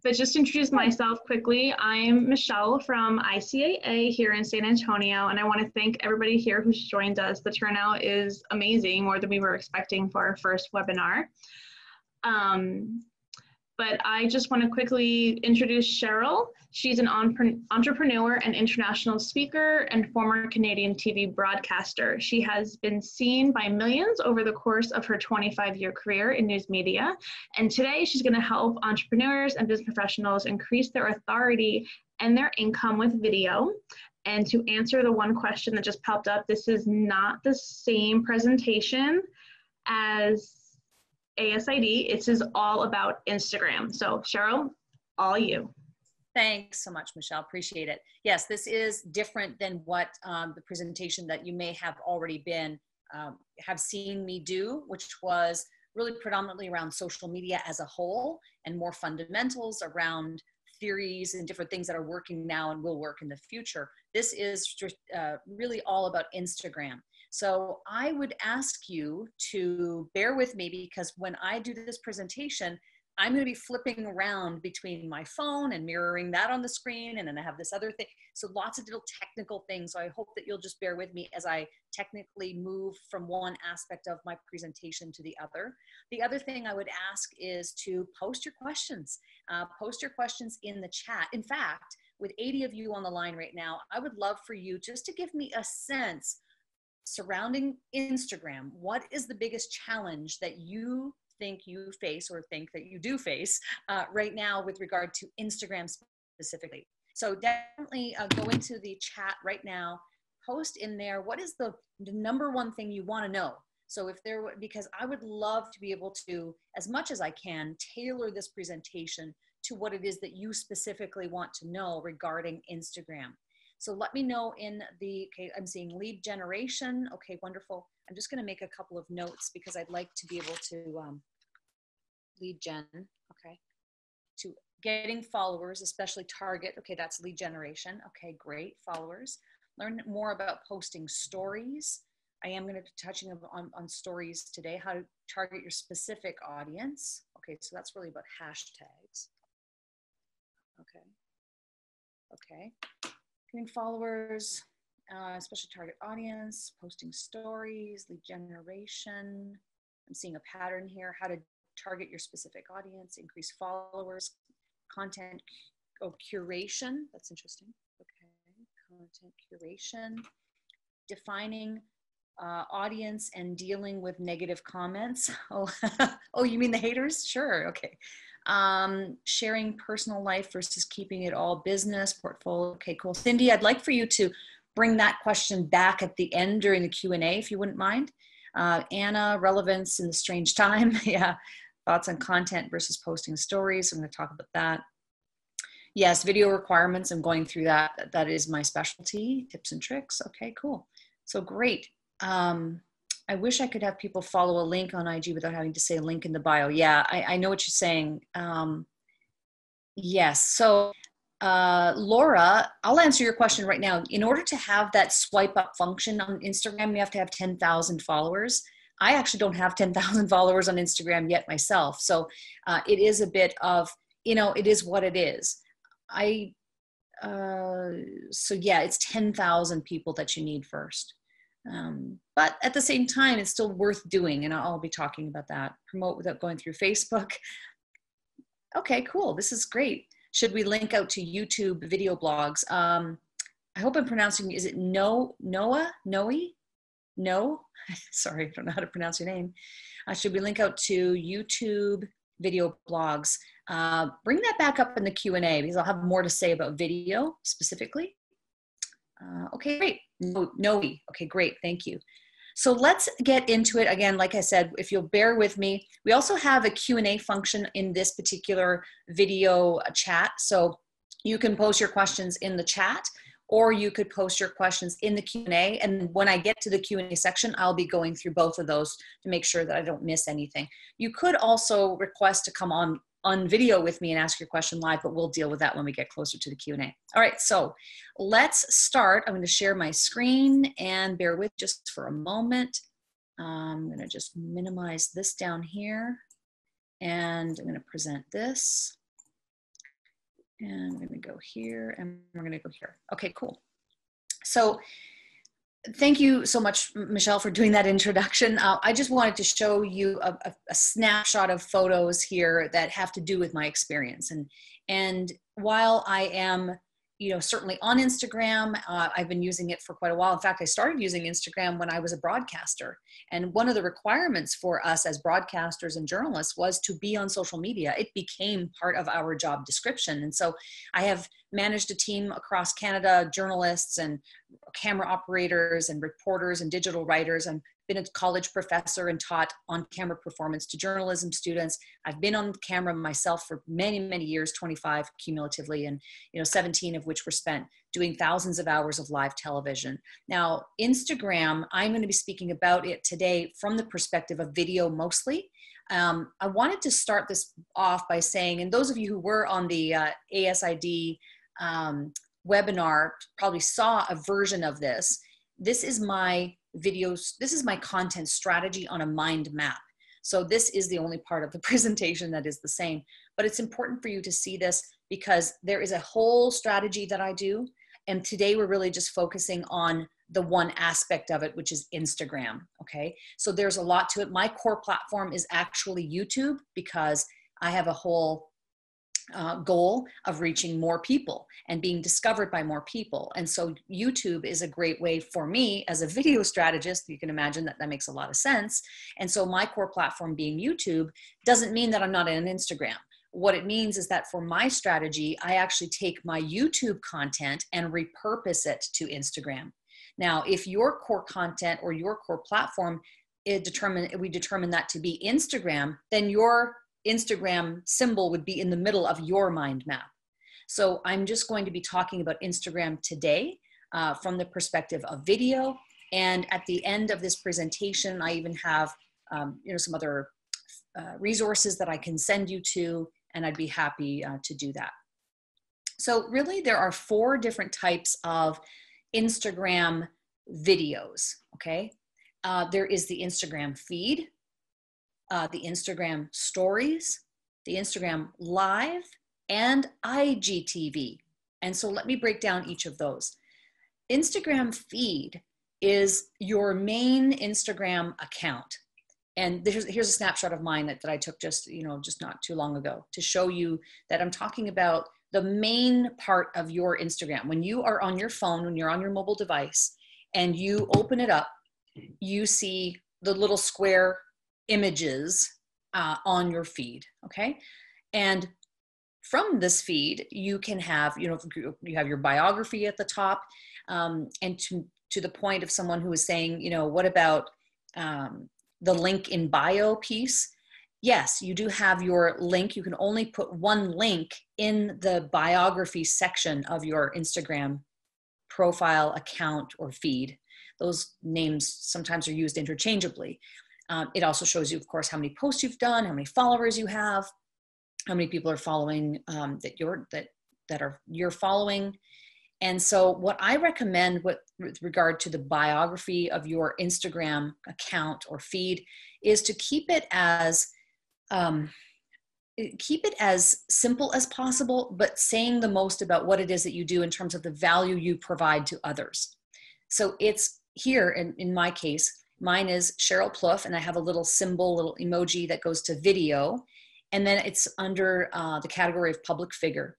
But just to introduce myself quickly, I'm Michelle from ICAA here in San Antonio, and I want to thank everybody here who's joined us. The turnout is amazing, more than we were expecting for our first webinar. But I just want to quickly introduce Sheryl. She's an entrepreneur and international speaker and former Canadian TV broadcaster. She has been seen by millions over the course of her 25-year career in news media. And today she's going to help entrepreneurs and business professionals increase their authority and their income with video. And to answer the one question that just popped up, this is not the same presentation as ASID. This is all about Instagram. So Sheryl, all you. Thanks so much, Michelle. Appreciate it. Yes, this is different than what the presentation that you may have already been have seen me do, which was really predominantly around social media as a whole and more fundamentals around theories and different things that are working now and will work in the future. This is really all about Instagram. So I would ask you to bear with me, because when I do this presentation, I'm going to be flipping around between my phone and mirroring that on the screen. And then I have this other thing. So lots of little technical things. So I hope that you'll just bear with me as I technically move from one aspect of my presentation to the other. The other thing I would ask is to post your questions. Post your questions in the chat. In fact, with 80 of you on the line right now, I would love for you just to give me a sense surrounding Instagram. What is the biggest challenge that you think you face, or think that you do face right now with regard to Instagram specifically? So definitely go into the chat right now, post in there, what is the number one thing you want to know? So if there, because I would love to be able to, as much as I can, tailor this presentation to what it is that you specifically want to know regarding Instagram. So let me know in the, okay, I'm seeing lead generation. Okay, wonderful. I'm just going to make a couple of notes because I'd like to be able to lead gen, okay, to getting followers, especially target. Okay, that's lead generation. Okay, great, followers. Learn more about posting stories. I am going to be touching on stories today, how to target your specific audience. Okay, so that's really about hashtags. Okay, okay. Getting followers, especially target audience, posting stories, lead generation. I'm seeing a pattern here, how to target your specific audience, increase followers, content, curation, that's interesting. Okay, content curation, defining audience and dealing with negative comments. Oh, oh, you mean the haters? Sure, okay. Sharing personal life versus keeping it all business, portfolio. Okay, cool. Cindy, I'd like for you to bring that question back at the end during the Q&A, if you wouldn't mind. Anna, relevance in the strange time. Yeah, thoughts on content versus posting stories. I'm going to talk about that. Yes, video requirements. I'm going through that. That is my specialty. Tips and tricks. Okay, cool. So great. I wish I could have people follow a link on IG without having to say link in the bio. Yeah, I know what you're saying. Yes, so Laura, I'll answer your question right now. In order to have that swipe up function on Instagram, you have to have 10,000 followers. I actually don't have 10,000 followers on Instagram yet myself. So it is a bit of, you know, it is what it is. So yeah, it's 10,000 people that you need first. But at the same time, it's still worth doing. And I'll be talking about that. Promote without going through Facebook. Okay, cool. This is great. Should we link out to YouTube video blogs? I hope I'm pronouncing, is it Noah? No? Sorry, I don't know how to pronounce your name. Should we link out to YouTube video blogs? Bring that back up in the Q&A because I'll have more to say about video specifically. Okay, great. Noe. Okay, great. Thank you. So let's get into it. Again, like I said, if you'll bear with me, we also have a Q&A function in this particular video chat. So you can post your questions in the chat, or you could post your questions in the Q&A. And when I get to the Q&A section, I'll be going through both of those to make sure that I don't miss anything. You could also request to come on video with me and ask your question live, but we'll deal with that when we get closer to the Q&A. All right, so let's start. I'm going to share my screen and bear with just for a moment. I'm going to just minimize this down here and I'm going to present this. And we're going to go here and we're going to go here. Okay, cool. So thank you so much, Michelle, for doing that introduction. I just wanted to show you a snapshot of photos here that have to do with my experience. And while I am, certainly on Instagram, I've been using it for quite a while. In fact, I started using Instagram when I was a broadcaster. And one of the requirements for us as broadcasters and journalists was to be on social media. It became part of our job description. And so I have managed a team across Canada, journalists and camera operators and reporters and digital writers. I've been a college professor and taught on-camera performance to journalism students. I've been on camera myself for many, many years, 25 cumulatively, and 17 of which were spent doing thousands of hours of live television. Now, Instagram, I'm going to be speaking about it today from the perspective of video mostly. I wanted to start this off by saying, and those of you who were on the ASID webinar probably saw a version of this. This is my videos. This is my content strategy on a mind map. So this is the only part of the presentation that is the same, but it's important for you to see this because there is a whole strategy that I do. And today we're really just focusing on the one aspect of it, which is Instagram. Okay. So there's a lot to it. My core platform is actually YouTube because I have a whole goal of reaching more people and being discovered by more people. And so YouTube is a great way for me as a video strategist. You can imagine that makes a lot of sense. And so my core platform being YouTube doesn't mean that I'm not in Instagram. What it means is that for my strategy, I actually take my YouTube content and repurpose it to Instagram. Now, if your core content or your core platform, we determine that to be Instagram, then your Instagram symbol would be in the middle of your mind map. So I'm just going to be talking about Instagram today from the perspective of video. And at the end of this presentation, I even have some other resources that I can send you to, and I'd be happy to do that. So really there are 4 different types of Instagram videos, okay? There is the Instagram feed, the Instagram stories, the Instagram live, and IGTV. And so let me break down each of those. Instagram feed is your main Instagram account. And here's a snapshot of mine that I took just not too long ago to show you that I'm talking about the main part of your Instagram. When you are on your phone, when you're on your mobile device and you open it up, you see the little square images on your feed, okay? And from this feed, you can have, you have your biography at the top, and to the point of someone who is saying, what about the link in bio piece? Yes, you do have your link. You can only put one link in the biography section of your Instagram profile, account, or feed. Those names sometimes are used interchangeably. It also shows you, of course, how many posts you've done, how many followers you have, how many people are following that you're following. And so what I recommend with regard to the biography of your Instagram account or feed is to keep it as simple as possible, but saying the most about what it is that you do in terms of the value you provide to others. So it's here, in my case, mine is Sheryl Plouffe, and I have a little symbol, little emoji that goes to video. And then it's under the category of public figure.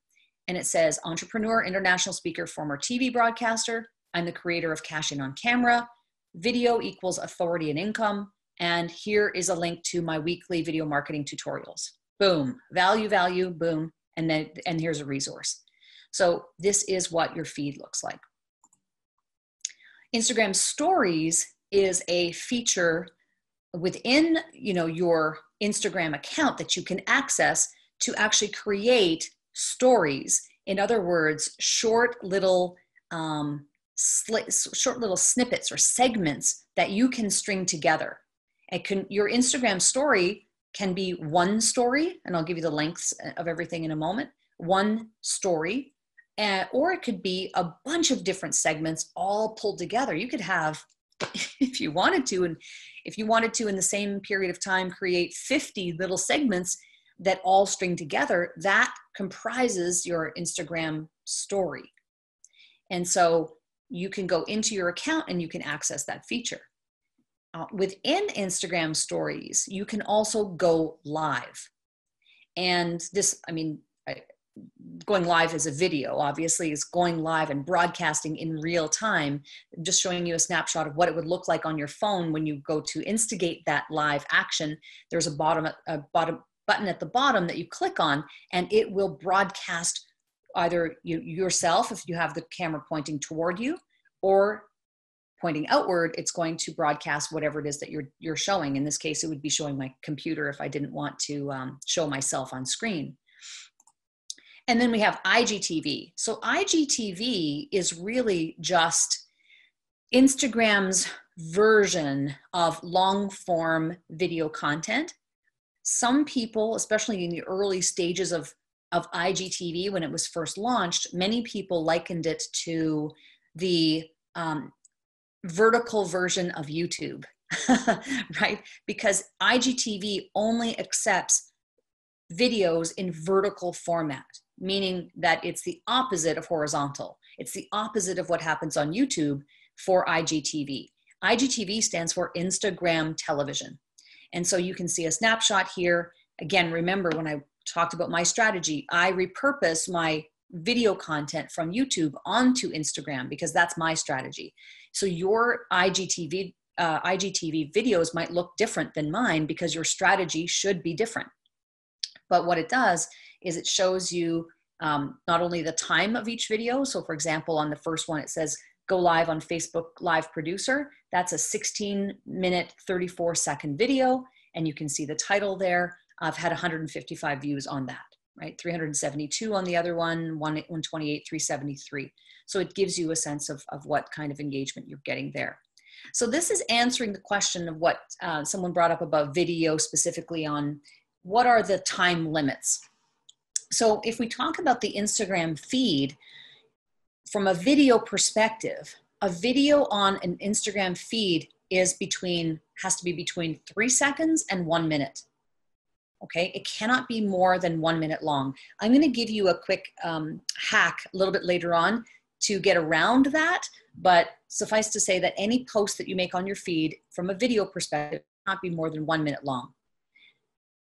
And it says, entrepreneur, international speaker, former TV broadcaster. I'm the creator of Cash In on Camera. Video equals authority and income. And here is a link to my weekly video marketing tutorials. Boom, value, boom. And here's a resource. So this is what your feed looks like. Instagram stories is a feature within, your Instagram account that you can access to actually create stories. In other words, short little snippets or segments that you can string together. Your Instagram story can be one story, and I'll give you the lengths of everything in a moment, one story, or it could be a bunch of different segments all pulled together. You could have, if you wanted to in the same period of time, create 50 little segments. that all string together, that comprises your Instagram story. And so you can go into your account and you can access that feature. Within Instagram stories, you can also go live. And this, I mean, going live as a video, obviously, is going live and broadcasting in real time. I'm just showing you a snapshot of what it would look like on your phone when you go to instigate that live action. There's a button at the bottom that you click on, and it will broadcast either yourself if you have the camera pointing toward you, or pointing outward. It's going to broadcast whatever it is that you're showing. In this case, it would be showing my computer if I didn't want to show myself on screen. And then we have IGTV. So IGTV is really just Instagram's version of long form video content. Some people, especially in the early stages of IGTV, when it was first launched, many people likened it to the vertical version of YouTube, right? Because IGTV only accepts videos in vertical format, meaning that it's the opposite of horizontal. It's the opposite of what happens on YouTube for IGTV. IGTV stands for Instagram television. And so you can see a snapshot here. Again, remember when I talked about my strategy, I repurpose my video content from YouTube onto Instagram because that's my strategy. So your IGTV videos might look different than mine because your strategy should be different. But what it does is it shows you not only the time of each video. So for example, on the first one, it says, go live on Facebook Live Producer. That's a 16-minute, 34-second video. And you can see the title there. I've had 155 views on that, right? 372 on the other one, 128, 373. So it gives you a sense of what kind of engagement you're getting there. So this is answering the question of what someone brought up about video, specifically on what are the time limits. So if we talk about the Instagram feed, from a video perspective, a video on an Instagram feed has to be between 3 seconds and 1 minute. Okay, it cannot be more than 1 minute long. I'm going to give you a quick hack a little bit later on to get around that, but suffice to say that any post that you make on your feed from a video perspective cannot be more than 1 minute long.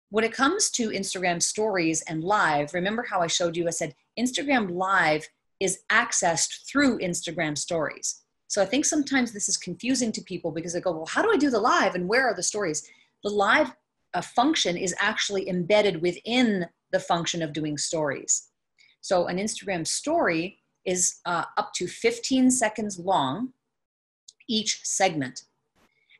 When it comes to Instagram stories and live, remember how I showed you, I said Instagram live is accessed through Instagram stories. So I think sometimes this is confusing to people because they go, well, how do I do the live and where are the stories? The live function is actually embedded within the function of doing stories. So an Instagram story is up to 15 seconds long, each segment.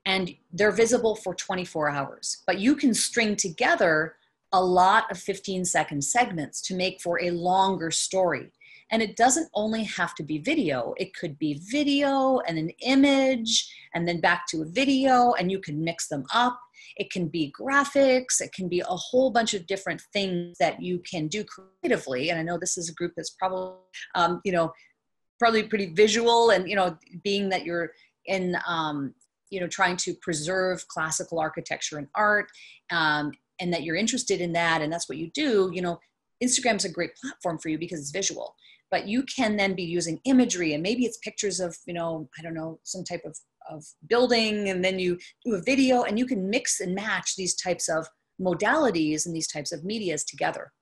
And they're visible for 24 hours. But you can string together a lot of 15-second segments to make for a longer story. And it doesn't only have to be video. It could be video and an image and then back to a video, and you can mix them up. It can be graphics. It can be a whole bunch of different things that you can do creatively. And I know this is a group that's probably, probably pretty visual, and, being that you're in, trying to preserve classical architecture and art, and that you're interested in that, and that's what you do, Instagram's a great platform for you because it's visual. But you can then be using imagery, and maybe it's pictures of, some type of building, and then you do a video, and you can mix and match these types of modalities and these types of medias together.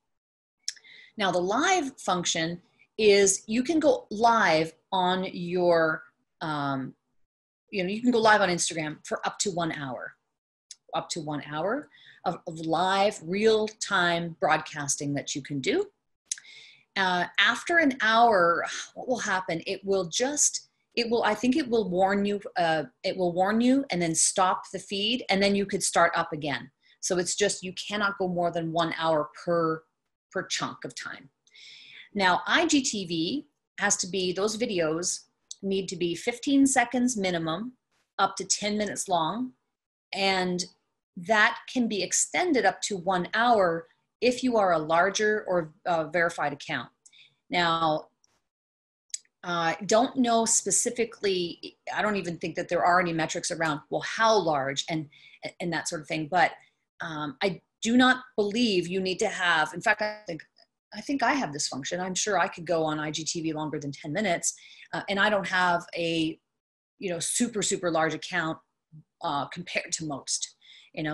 Now, the live function is you can go live on your, you can go live on Instagram for up to 1 hour, of live real-time broadcasting that you can do. After an hour, what will happen? I think it will warn you, and then stop the feed, and then you could start up again. So it's just, you cannot go more than 1 hour per chunk of time. Now, IGTV has to be, those videos need to be 15 seconds minimum, up to 10 minutes long, and that can be extended up to 1 hour if you are a larger or verified account. Now, don't know specifically, I don't even think that there are any metrics around, well, how large and that sort of thing, but do not believe you need to have, in fact, I think I have this function. I'm sure I could go on IGTV longer than 10 minutes, and I don't have a, super, super large account compared to most,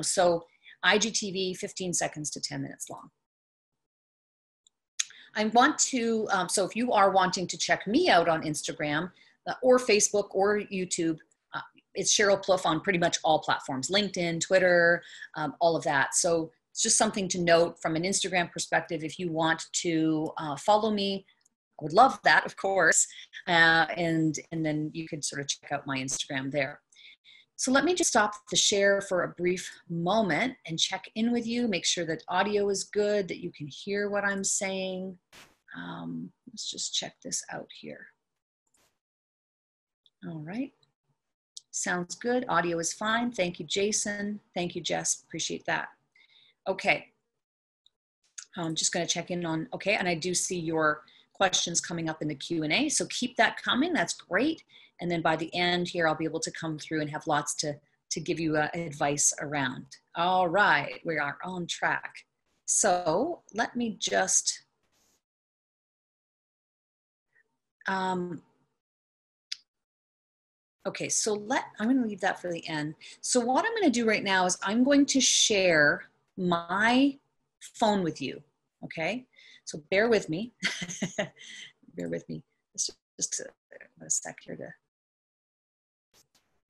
so IGTV, 15 seconds to 10 minutes long. I want to, so if you are wanting to check me out on Instagram or Facebook or YouTube, it's Sheryl Plouffe on pretty much all platforms, LinkedIn, Twitter, all of that. So it's just something to note from an Instagram perspective. If you want to follow me, I would love that, of course. And then you could sort of check out my Instagram there. So let me just stop the share for a brief moment and check in with you, make sure that audio is good, that you can hear what I'm saying. Let's just check this out here. All right. Sounds good. Audio is fine. Thank you, Jason. Thank you, Jess. Appreciate that. Okay. I'm just going to check in on, okay, and I do see your questions coming up in the Q&A, so keep that coming. That's great. And then by the end here, I'll be able to come through and have lots to give you advice around. All right, we are on track. So let me just, okay, so I'm gonna leave that for the end. So what I'm gonna do right now is I'm going to share my phone with you, okay? So bear with me, bear with me. Just a sec here to,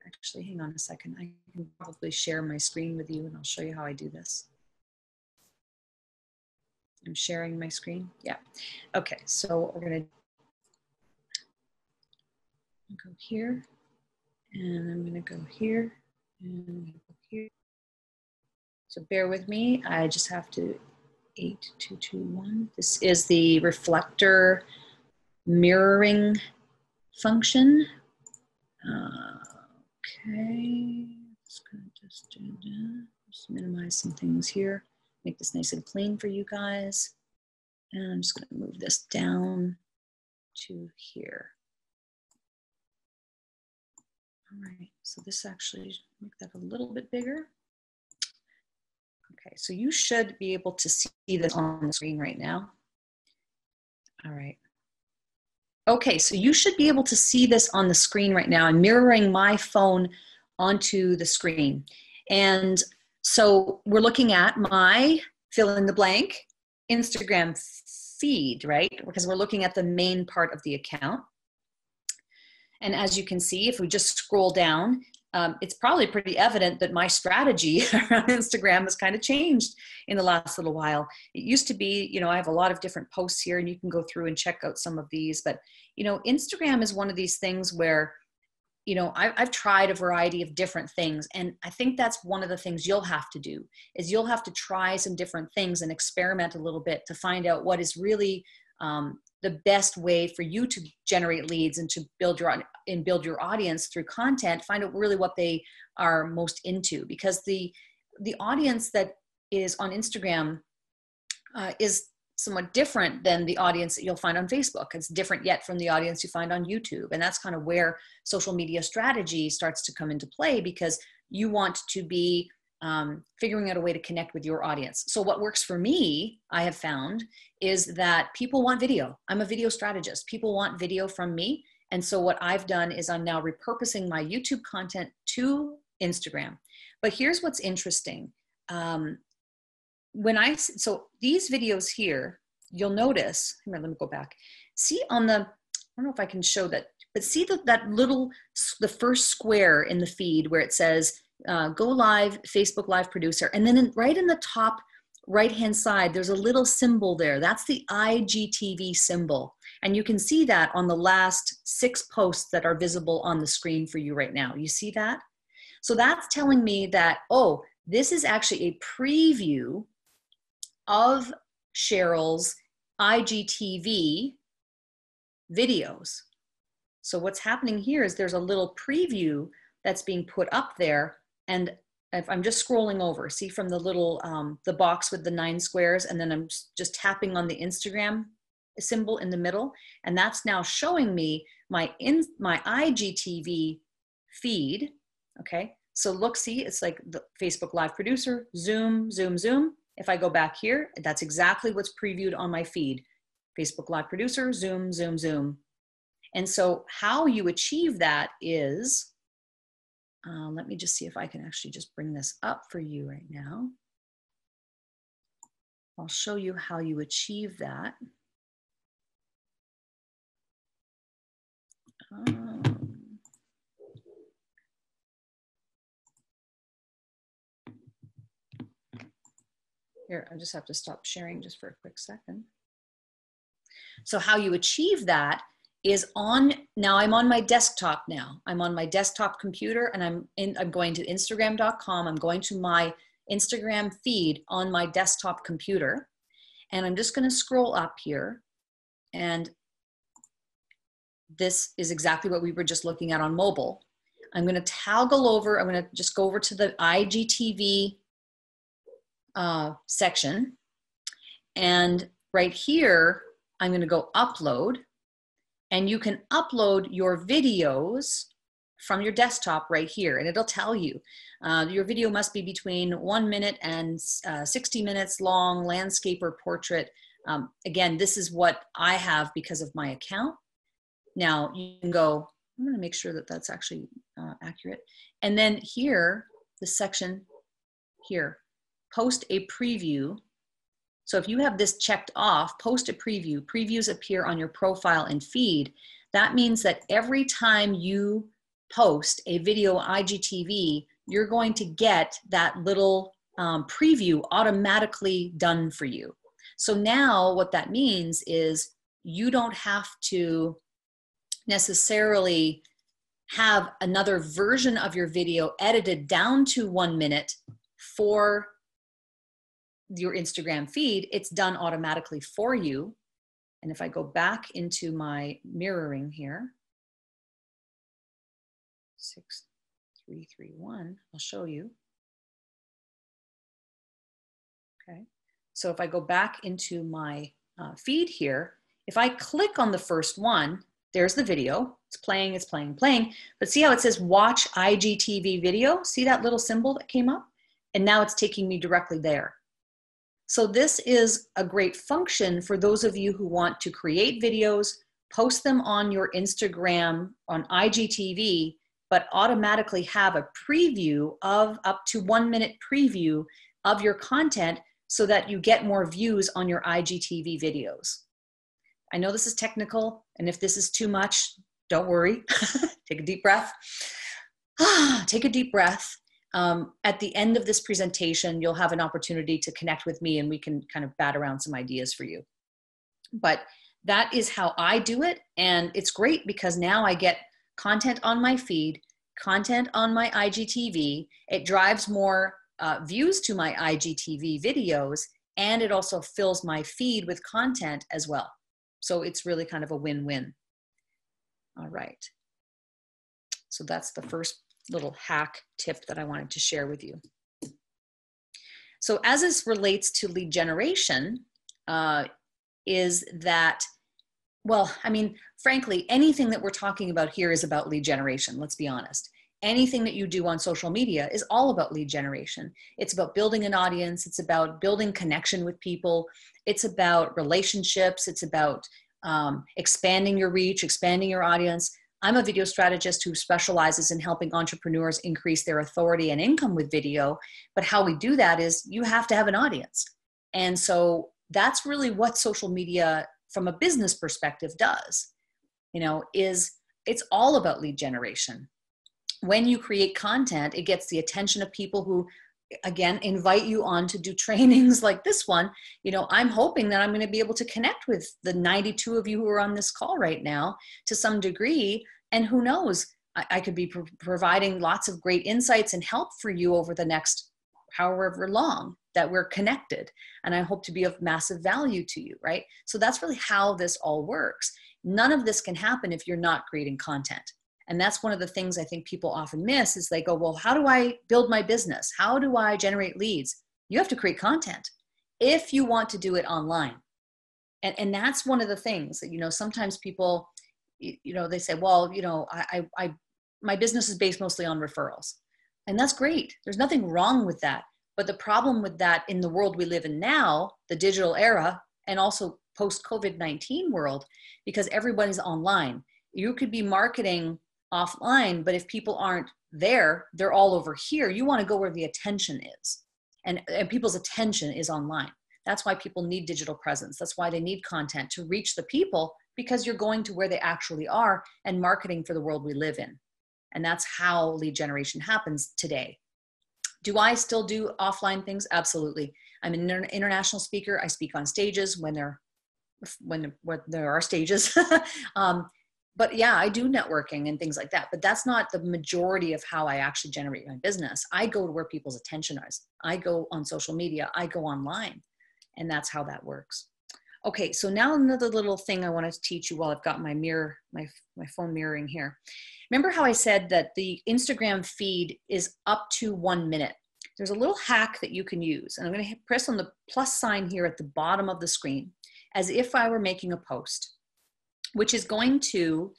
actually, hang on a second. I can probably share my screen with you and I'll show you how I do this. I'm sharing my screen, yeah. Okay, so we're gonna go here, and I'm gonna go here, and I'm gonna go here. So bear with me, I just have to, 8221. This is the reflector mirroring function. Okay, just gonna just do that. Just minimize some things here. Make this nice and clean for you guys. And I'm just gonna move this down to here. All right, so this actually, make that a little bit bigger. Okay, so you should be able to see this on the screen right now. All right. Okay, so you should be able to see this on the screen right now. I'm mirroring my phone onto the screen. And so we're looking at my fill in the blank Instagram feed, right? Because we're looking at the main part of the account. And as you can see, if we just scroll down, it's probably pretty evident that my strategy around Instagram has kind of changed in the last little while. It used to be, I have a lot of different posts here and you can go through and check out some of these, but, Instagram is one of these things where, I've tried a variety of different things. And I think that's one of the things you'll have to do is you'll have to try some different things and experiment a little bit to find out what is really the best way for you to generate leads and to build your audience through content. Find out really what they are most into, because the audience that is on Instagram is somewhat different than the audience that you'll find on Facebook. It's different yet from the audience you find on YouTube. And that's kind of where social media strategy starts to come into play, because you want to be figuring out a way to connect with your audience. So what works for me, I have found, is that people want video. I'm a video strategist. People want video from me. And so what I've done is I'm now repurposing my YouTube content to Instagram. But here's what's interesting. So these videos here, you'll notice, let me go back. See on the, I don't know if I can show that, but see the first square in the feed where it says, go live, Facebook Live Producer. And then right in the top right-hand side, there's a little symbol there. That's the IGTV symbol. And you can see that on the last 6 posts that are visible on the screen for you right now. You see that? So that's telling me that, oh, this is actually a preview of Sheryl's IGTV videos. So what's happening here is there's a little preview that's being put up there. And if I'm just scrolling over, see from the little, the box with the 9 squares, and then I'm just tapping on the Instagram symbol in the middle. And that's now showing me my IGTV feed, okay? So look, see, it's like the Facebook Live Producer, zoom, zoom, zoom. If I go back here, that's exactly what's previewed on my feed. Facebook Live Producer, zoom, zoom, zoom. And so how you achieve that is, let me just see if I can actually just bring this up for you right now. I'll show you how you achieve that. Here, I just have to stop sharing just for a quick second. So how you achieve that is now I'm on my desktop now. I'm on my desktop computer and I'm going to Instagram.com. I'm going to my Instagram feed on my desktop computer. And I'm just going to scroll up here. And this is exactly what we were just looking at on mobile. I'm going to toggle over. I'm going to just go over to the IGTV section. And right here, I'm going to go upload. And you can upload your videos from your desktop right here. And it'll tell you your video must be between 1 minute and 60 minutes long, landscape or portrait. Again, this is what I have because of my account. Now you can go, I'm going to make sure that that's actually accurate. And then here, the section here, post a preview. So if you have this checked off, post a preview, previews appear on your profile and feed. That means that every time you post a video IGTV, you're going to get that little preview automatically done for you. So now what that means is you don't have to necessarily have another version of your video edited down to 1 minute for your Instagram feed. It's done automatically for you. And if I go back into my mirroring here, 6331, I'll show you. Okay. So if I go back into my feed here, if I click on the first one, there's the video. It's playing, it's playing, playing. But see how it says watch IGTV video? See that little symbol that came up? And now it's taking me directly there. So this is a great function for those of you who want to create videos, post them on your Instagram, on IGTV, but automatically have a preview of up to 1 minute preview of your content so that you get more views on your IGTV videos. I know this is technical, and if this is too much, don't worry. Take a deep breath. Take a deep breath. At the end of this presentation, you'll have an opportunity to connect with me and we can kind of bat around some ideas for you. But that is how I do it. And it's great because now I get content on my feed, content on my IGTV. It drives more views to my IGTV videos, and it also fills my feed with content as well. So it's really kind of a win-win. All right. So that's the first little hack tip that I wanted to share with you. So as this relates to lead generation, is that, well, I mean, frankly, anything that we're talking about here is about lead generation, let's be honest. Anything that you do on social media is all about lead generation. It's about building an audience. It's about building connection with people. It's about relationships. It's about expanding your reach, expanding your audience. I'm a video strategist who specializes in helping entrepreneurs increase their authority and income with video. But how we do that is you have to have an audience. And so that's really what social media from a business perspective does, you know, is it's all about lead generation. When you create content, it gets the attention of people who, again, invite you on to do trainings like this one. You know, I'm hoping that I'm going to be able to connect with the 92 of you who are on this call right now to some degree. And who knows, I could be providing lots of great insights and help for you over the next however long that we're connected. And I hope to be of massive value to you, right? So that's really how this all works. None of this can happen if you're not creating content. And that's one of the things I think people often miss is they go, well, how do I build my business? How do I generate leads? You have to create content if you want to do it online. And that's one of the things that, you know, sometimes people, you know, they say, well, you know, my business is based mostly on referrals. And that's great. There's nothing wrong with that. But the problem with that in the world we live in now, the digital era, and also post-COVID-19 world, because everyone is online. You could be marketing offline, but if people aren't there, they're all over here. You want to go where the attention is. And people's attention is online. That's why people need digital presence. That's why they need content to reach the people, because you're going to where they actually are and marketing for the world we live in. And that's how lead generation happens today. Do I still do offline things? Absolutely. I'm an international speaker. I speak on stages when there are stages. But yeah, I do networking and things like that, but that's not the majority of how I actually generate my business. I go to where people's attention is. I go on social media, I go online, and that's how that works. Okay, so now another little thing I wanted to teach you while I've got my mirror, my phone mirroring here. Remember how I said that the Instagram feed is up to 1 minute? There's a little hack that you can use, and I'm going to press on the plus sign here at the bottom of the screen as if I were making a post, which is going to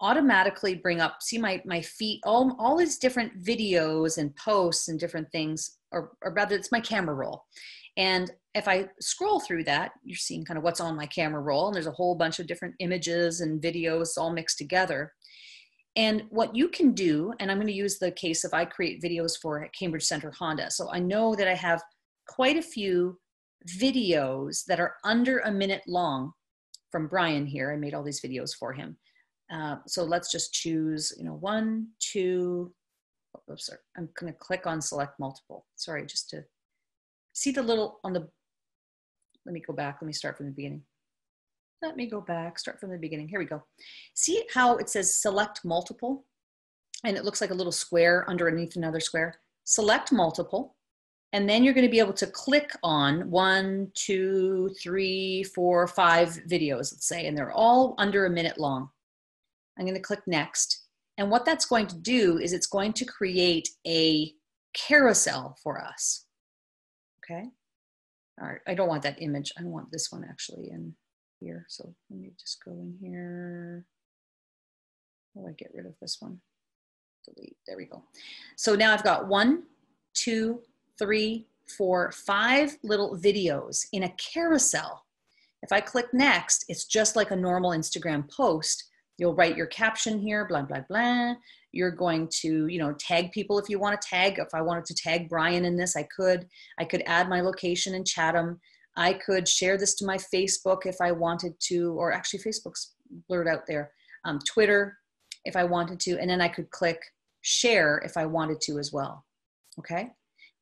automatically bring up, see my feed, all these different videos and posts and different things, or rather it's my camera roll. And if I scroll through that, you're seeing kind of what's on my camera roll, and there's a whole bunch of different images and videos all mixed together. And what you can do, and I'm going to use the case of I create videos for Cambridge Center Honda. So I know that I have quite a few videos that are under a minute long from Brian here. I made all these videos for him. So let's just choose, 1, 2, oops, sorry. I'm going to click on select multiple. Sorry, just to see the little on the, let me go back. Let me start from the beginning. Let me go back, start from the beginning. Here we go. See how it says select multiple? And it looks like a little square underneath another square. Select multiple. And then you're going to be able to click on 1, 2, 3, 4, 5 videos, let's say, and they're all under a minute long. I'm going to click next. And what that's going to do is it's going to create a carousel for us. Okay. All right. I don't want that image. I want this one actually in here. So let me just go in here. How do I get rid of this one? Delete. There we go. So now I've got 1, 2, 3, 4, 5 little videos in a carousel. If I click next, it's just like a normal Instagram post. You'll write your caption here, blah, blah, blah. You're going to, tag people if you want to tag. If I wanted to tag Brian in this, I could add my location and chat him. I could share this to my Facebook if I wanted to, or actually Facebook's blurred out there. Twitter if I wanted to, and then I could click share if I wanted to as well, okay?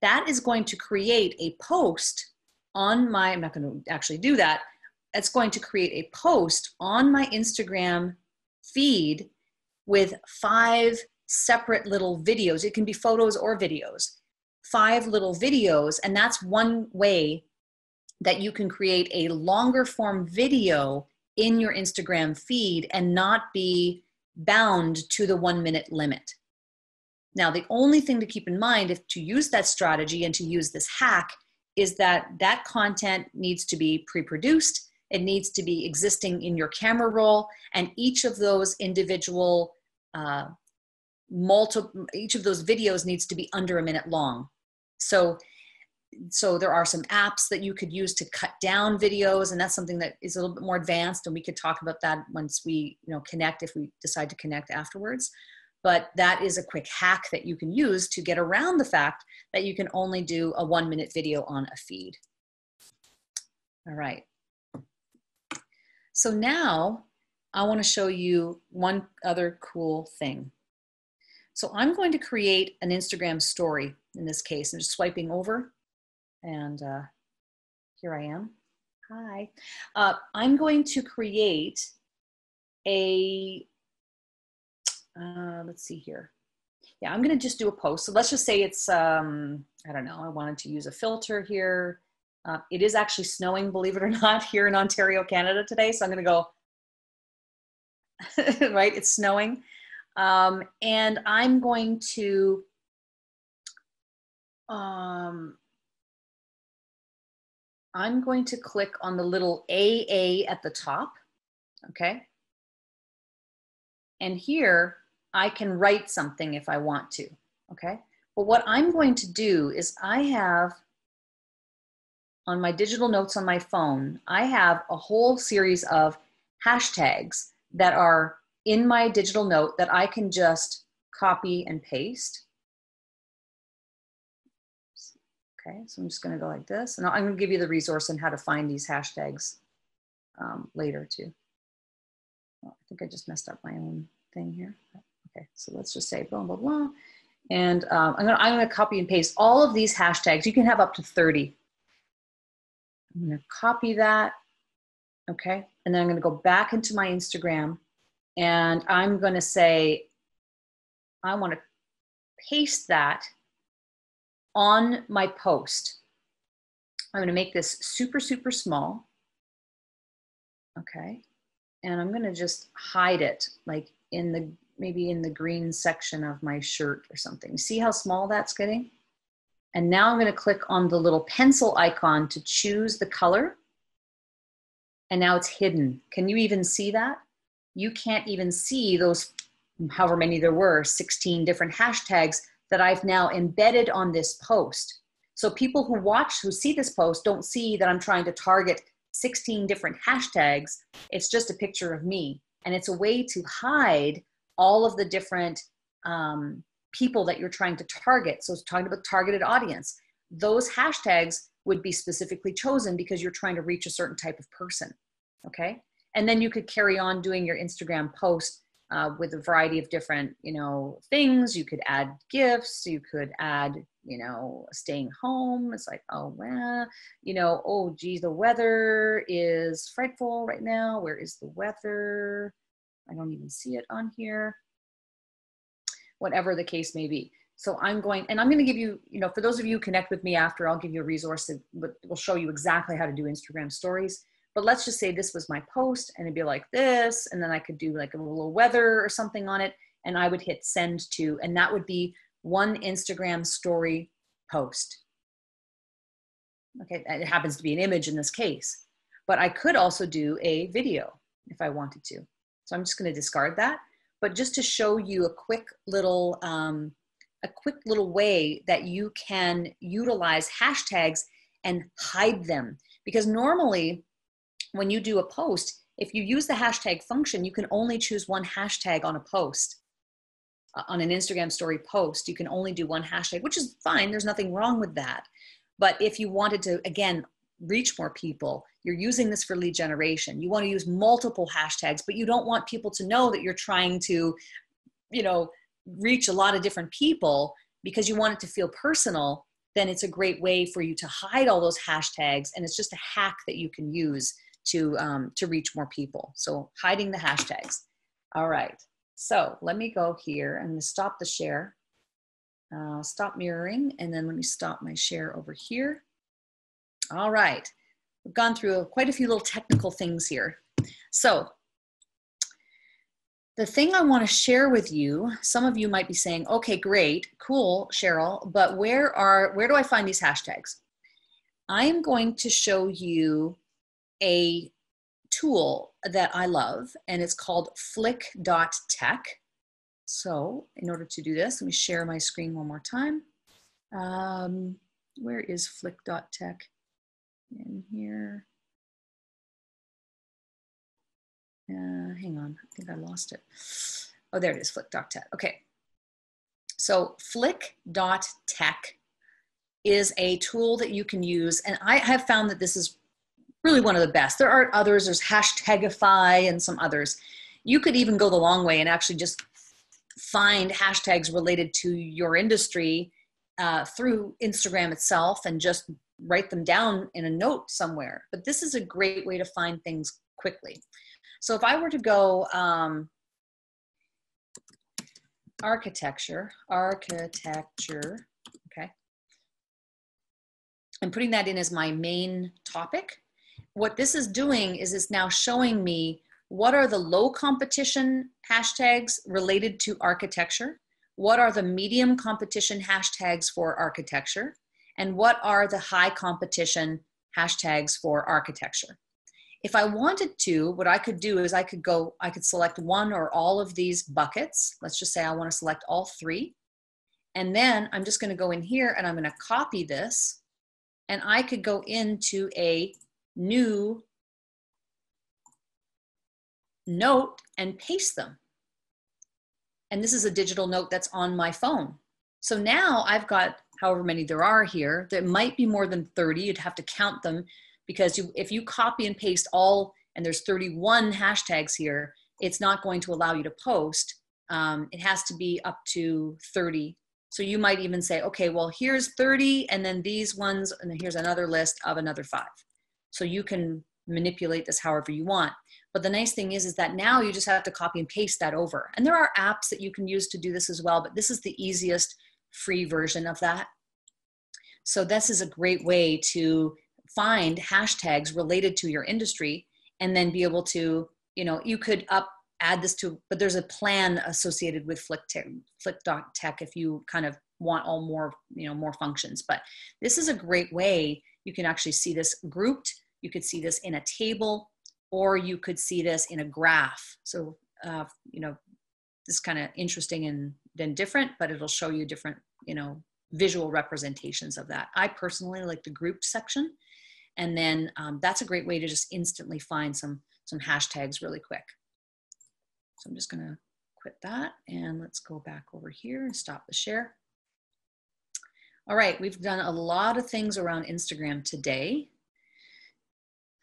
That is going to create a post on my, I'm not going to actually do that. It's going to create a post on my Instagram feed with 5 separate little videos. It can be photos or videos, 5 little videos. And that's one way that you can create a longer form video in your Instagram feed and not be bound to the 1 minute limit. Now, the only thing to keep in mind if to use that strategy and to use this hack is that that content needs to be pre-produced. It needs to be existing in your camera roll, and each of those individual each of those videos needs to be under a minute long. So there are some apps that you could use to cut down videos, and that's something that is a little bit more advanced, and we could talk about that once we connect, if we decide to connect afterwards. But that is a quick hack that you can use to get around the fact that you can only do a 1 minute video on a feed. All right. So now I want to show you one other cool thing. So I'm going to create an Instagram story in this case. I'm just swiping over, and here I am. Hi. I'm going to create a, let's see here. Yeah, I'm going to just do a post. So let's just say it's, I don't know, I wanted to use a filter here. It is actually snowing, believe it or not, here in Ontario, Canada today. So I'm going to go, right, it's snowing. And I'm going to, click on the little AA at the top, okay? And here I can write something if I want to, okay? But what I'm going to do is I have on my digital notes on my phone, I have a whole series of hashtags that are in my digital note that I can just copy and paste. Okay, so I'm just going to go like this. And I'm going to give you the resource on how to find these hashtags later too. Oh, I think I just messed up my own thing here. Okay, so let's just say blah, blah, blah. And I'm going to copy and paste all of these hashtags. You can have up to 30. I'm going to copy that. Okay, and then I'm going to go back into my Instagram and I'm going to say, I want to paste that on my post. I'm going to make this super, super small. Okay, and I'm going to just hide it like in the, maybe in the green section of my shirt or something. See how small that's getting? And now I'm going to click on the little pencil icon to choose the color. And now it's hidden. Can you even see that? You can't even see those, however many there were, 16 different hashtags that I've now embedded on this post. So people who watch, who see this post don't see that I'm trying to target 16 different hashtags. It's just a picture of me. And it's a way to hide all of the different people that you're trying to target. So it's talking about targeted audience. Those hashtags would be specifically chosen because you're trying to reach a certain type of person, okay? And then you could carry on doing your Instagram post with a variety of different, you know, things. You could add gifts, you could add, you know, staying home. It's like, oh, well, you know, oh, geez, the weather is frightful right now. Where is the weather? I don't even see it on here. Whatever the case may be. So I'm going to give you, you know, for those of you who connect with me after, I'll give you a resource that will show you exactly how to do Instagram stories. But let's just say this was my post and it'd be like this. And then I could do like a little weather or something on it. And I would hit send to, and that would be one Instagram story post. Okay, it happens to be an image in this case. But I could also do a video if I wanted to. So I'm just going to discard that. But just to show you a quick little way that you can utilize hashtags and hide them. Because normally when you do a post, if you use the hashtag function, you can only choose one hashtag on a post. On an Instagram story post, you can only do one hashtag, which is fine. There's nothing wrong with that. But if you wanted to, again, reach more people, you're using this for lead generation. You want to use multiple hashtags, but you don't want people to know that you're trying to, you know, reach a lot of different people because you want it to feel personal. Then it's a great way for you to hide all those hashtags. And it's just a hack that you can use to reach more people. So hiding the hashtags. All right. So let me go here. I'm going to stop the share, stop mirroring, and then let me stop my share over here. All right. We've gone through quite a few little technical things here. So the thing I want to share with you, some of you might be saying, okay, great, cool, Sheryl, but where do I find these hashtags? I am going to show you a tool that I love, and it's called Flick.tech. So in order to do this, let me share my screen one more time. Where is Flick.tech? In here. Hang on, I think I lost it. Oh, there it is, Flick.tech. Okay. So Flick.tech is a tool that you can use, and I have found that this is really one of the best. There are others, there's Hashtagify and some others. You could even go the long way and actually just find hashtags related to your industry through Instagram itself and just write them down in a note somewhere. But this is a great way to find things quickly. So if I were to go architecture, okay. I'm putting that in as my main topic. What this is doing is it's now showing me what are the low competition hashtags related to architecture, what are the medium competition hashtags for architecture, and what are the high competition hashtags for architecture. If I wanted to, what I could do is I could select one or all of these buckets. Let's just say I want to select all three. And then I'm just going to go in here and I'm going to copy this, and I could go into a new note and paste them. And this is a digital note that's on my phone. So now I've got however many there are here. There might be more than 30. You'd have to count them, because if you copy and paste all, and there's 31 hashtags here, it's not going to allow you to post. It has to be up to 30. So you might even say, okay, well, here's 30, and then these ones, and then here's another list of another 5. So you can manipulate this however you want. But the nice thing is that now you just have to copy and paste that over. And there are apps that you can use to do this as well, but this is the easiest free version of that. So this is a great way to find hashtags related to your industry, and then be able to, you could add this to, but there's a plan associated with Flick.tech if you kind of want all more, more functions. But this is a great way. You can actually see this grouped. You could see this in a table, or you could see this in a graph. So, this is kind of interesting and then different, but it'll show you different, visual representations of that. I personally like the grouped section. And then that's a great way to just instantly find some hashtags really quick. So I'm just going to quit that, and let's go back over here and stop the share. All right, we've done a lot of things around Instagram today.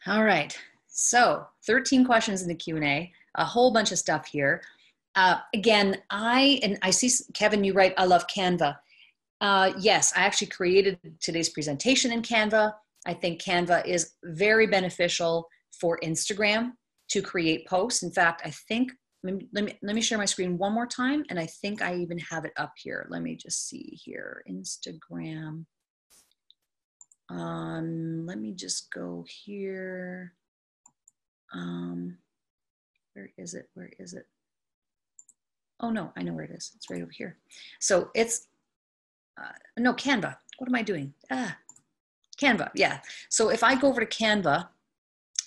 All right, so 13 questions in the Q&A, a whole bunch of stuff here. Again, I see, Kevin, you write, I love Canva. Yes, I actually created today's presentation in Canva. I think Canva is very beneficial for Instagram to create posts. In fact, I think, let me share my screen one more time, and I think I even have it up here. Let me just see here, Instagram. Let me just go here. Where is it? Where is it? Oh no, I know where it is. It's right over here. So it's, no, Canva. What am I doing? Canva, yeah. So if I go over to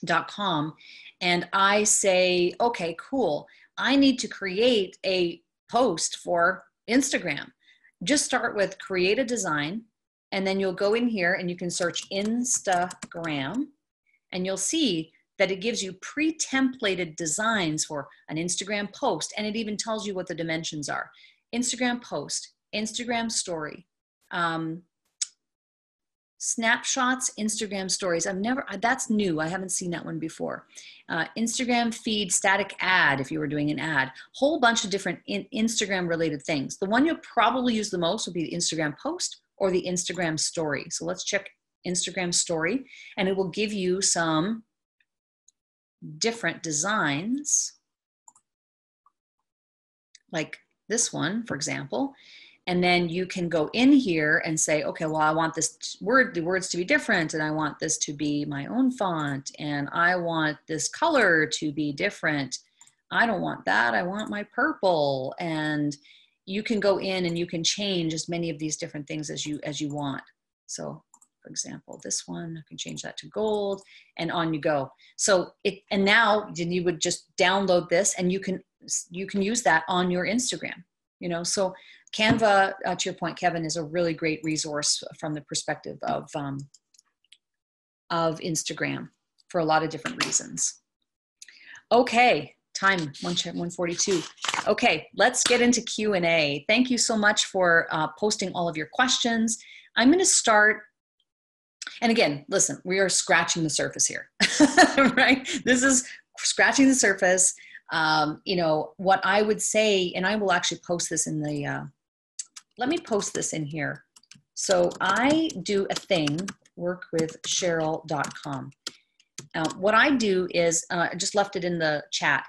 canva.com and I say, okay, cool, I need to create a post for Instagram. Just start with create a design, and then you'll go in here and you can search Instagram, and you'll see that it gives you pre-templated designs for an Instagram post, and it even tells you what the dimensions are. Instagram post, Instagram story, snapshots, Instagram stories. That's new. I haven't seen that one before. Instagram feed, static ad, if you were doing an ad, whole bunch of different Instagram related things. The one you'll probably use the most will be the Instagram post or the Instagram story. So let's check Instagram story, and it will give you some different designs, like this one, for example. And then you can go in here and say, okay, well, I want the words to be different, and I want this to be my own font, and I want this color to be different. I don't want that. I want my purple. And you can go in and you can change as many of these different things as you want. So for example, this one, I can change that to gold, and on you go. So and now you would just download this, and you can use that on your Instagram, so Canva, to your point, Kevin, is a really great resource from the perspective of Instagram for a lot of different reasons. Okay, time 1:42. Okay, let's get into Q&A. Thank you so much for posting all of your questions. I'm going to start. And again, listen, we are scratching the surface here, right? This is scratching the surface. What I would say, and I will actually post this in the, let me post this in here. So I do a thing, workwithsheryl.com. What I do is, I just left it in the chat.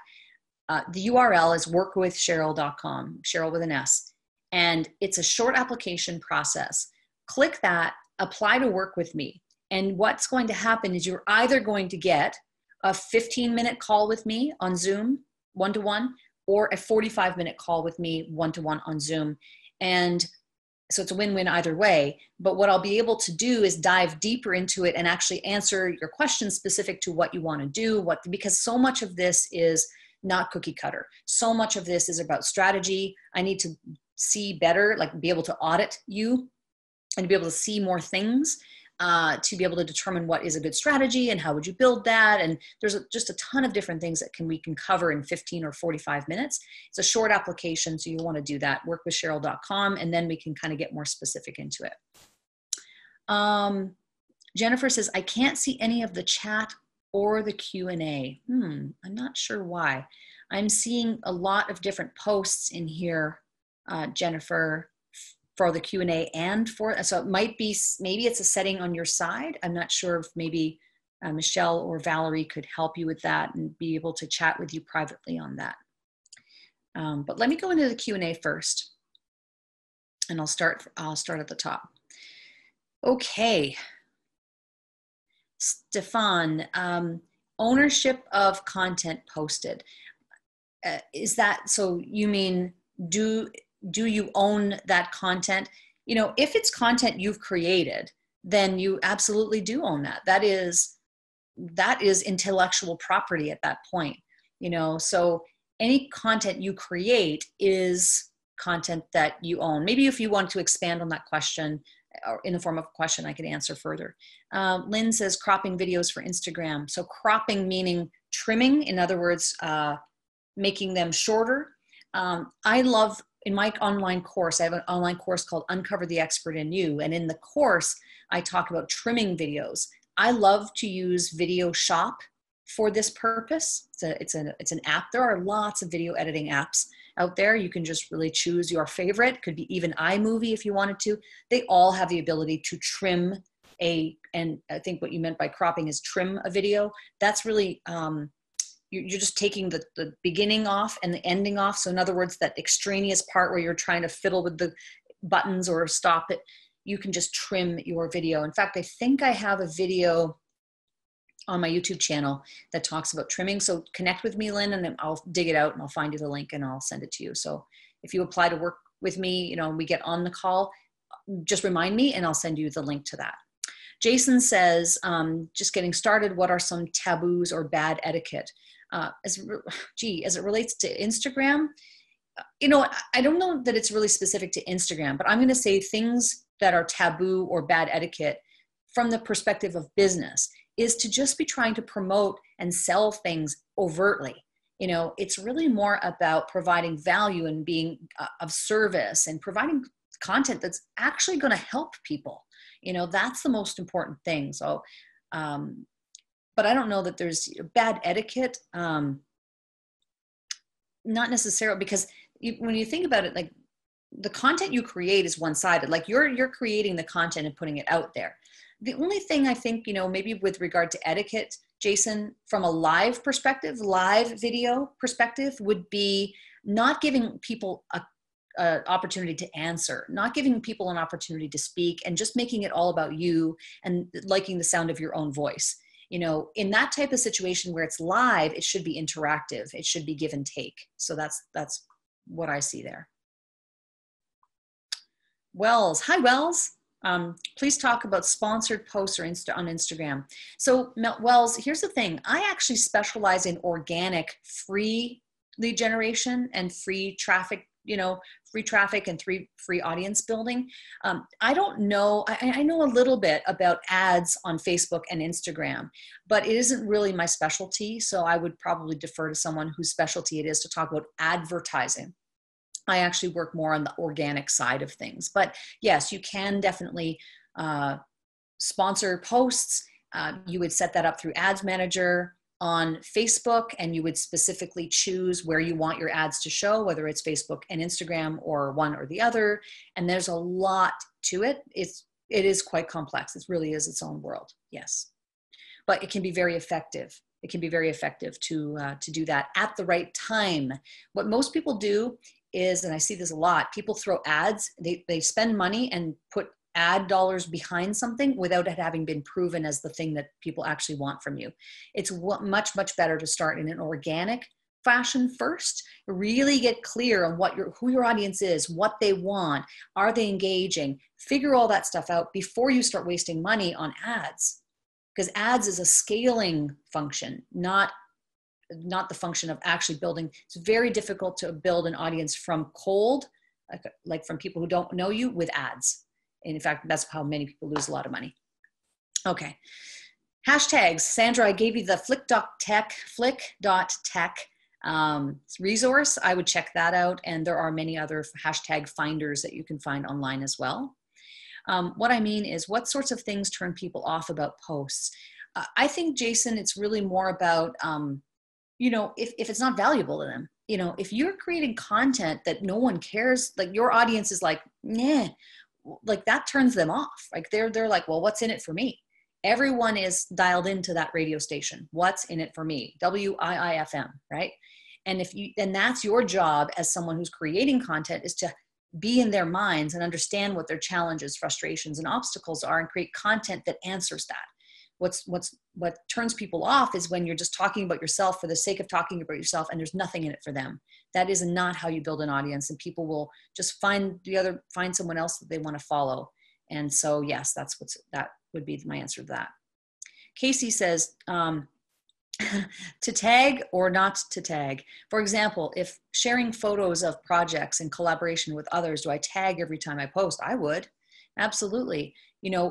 The URL is workwithsheryl.com, Sheryl with an S. And it's a short application process. Click that, apply to work with me. And what's going to happen is you're either going to get a 15-minute call with me on Zoom, one-to-one, or a 45-minute call with me, one-to-one on Zoom. And so it's a win-win either way. But what I'll be able to do is dive deeper into it and actually answer your questions specific to what you want to do, because so much of this is not cookie cutter. So much of this is about strategy. I need to see better, like be able to audit you and be able to see more things, to be able to determine what is a good strategy and how would you build that. And there's just a ton of different things that we can cover in 15 or 45 minutes. It's a short application, so you want to do that. Workwithsheryl.com, and then we can kind of get more specific into it. Jennifer says, I can't see any of the chat or the Q&A. I'm not sure why. I'm seeing a lot of different posts in here, Jennifer, for the Q&A and so it might be, maybe it's a setting on your side. I'm not sure if maybe Michelle or Valerie could help you with that and be able to chat with you privately on that. But let me go into the Q&A first, and I'll start at the top. Okay. Stefan, ownership of content posted. Is that, so you mean, do you own that content? You know, if it's content you've created, then you absolutely do own that. That is intellectual property at that point, you know. So any content you create is content that you own. Maybe if you want to expand on that question, or in the form of a question, I could answer further. Lynn says cropping videos for Instagram. So cropping meaning trimming, in other words, making them shorter. I love, in my online course, I have an online course called Uncover the Expert in You. And in the course, I talk about trimming videos. I love to use Video Shop for this purpose. It's an app. There are lots of video editing apps out there. You can just really choose your favorite. Could be even iMovie if you wanted to. They all have the ability to trim and I think what you meant by cropping is trim a video. That's really, you're just taking the beginning off and the ending off. So in other words, that extraneous part where you're trying to fiddle with the buttons or stop it, you can just trim your video. In fact, I think I have a video on my YouTube channel that talks about trimming. So connect with me, Lynn, and then I'll dig it out and I'll find you the link and I'll send it to you. So if you apply to work with me, you know, we get on the call, just remind me and I'll send you the link to that. Jason says, just getting started, what are some taboos or bad etiquette? As it relates to Instagram, you know, I don't know that it's really specific to Instagram, but I'm going to say things that are taboo or bad etiquette from the perspective of business is to just be trying to promote and sell things overtly. You know, it's really more about providing value and being of service and providing content that's actually going to help people. You know, that's the most important thing. So, but I don't know that there's bad etiquette. Not necessarily, because when you think about it, like the content you create is one-sided. Like you're creating the content and putting it out there. The only thing I think, you know, maybe with regard to etiquette, Jason, from a live perspective, live video perspective, would be not giving people an opportunity to answer, not giving people an opportunity to speak, and just making it all about you and liking the sound of your own voice. You know, in that type of situation where it's live, it should be interactive. It should be give and take. So that's what I see there. Wells, hi Wells. Please talk about sponsored posts or on Instagram. So Wells, here's the thing. I actually specialize in organic free lead generation and free traffic, you know, free traffic and free audience building. I don't know, I know a little bit about ads on Facebook and Instagram, but it isn't really my specialty. So I would probably defer to someone whose specialty it is to talk about advertising. I actually work more on the organic side of things. But yes, you can definitely sponsor posts. You would set that up through Ads Manager on Facebook, and you would specifically choose where you want your ads to show, whether it's Facebook and Instagram or one or the other. And there's a lot to it. It is quite complex. It really is its own world. Yes. But it can be very effective. It can be very effective to do that at the right time. What most people do is, and I see this a lot, people throw ads, they spend money and put ad dollars behind something without it having been proven as the thing that people actually want from you. It's much, much better to start in an organic fashion first, really get clear on who your audience is, what they want, are they engaging, figure all that stuff out before you start wasting money on ads. Because ads is a scaling function, not the function of actually building. It's very difficult to build an audience from cold like from people who don't know you with ads. And in fact, that's how many people lose a lot of money. Okay. Hashtags. Sandra, I gave you the Flick.tech resource. I would check that out. And there are many other hashtag finders that you can find online as well. What I mean is, what sorts of things turn people off about posts? I think, Jason, it's really more about, if it's not valuable to them. If you're creating content that no one cares, like your audience is like, nah, like that turns them off. Like they're like, well, what's in it for me? Everyone is dialed into that radio station. What's in it for me? WIIFM, right? And that's your job as someone who's creating content, is to be in their minds and understand what their challenges, frustrations, and obstacles are, and create content that answers that. What turns people off is when you're just talking about yourself for the sake of talking about yourself and there's nothing in it for them. That is not how you build an audience, and people will just find someone else that they want to follow. And so, yes, that would be my answer to that. Casey says, to tag or not to tag. For example, if sharing photos of projects in collaboration with others, do I tag every time I post? I would, absolutely.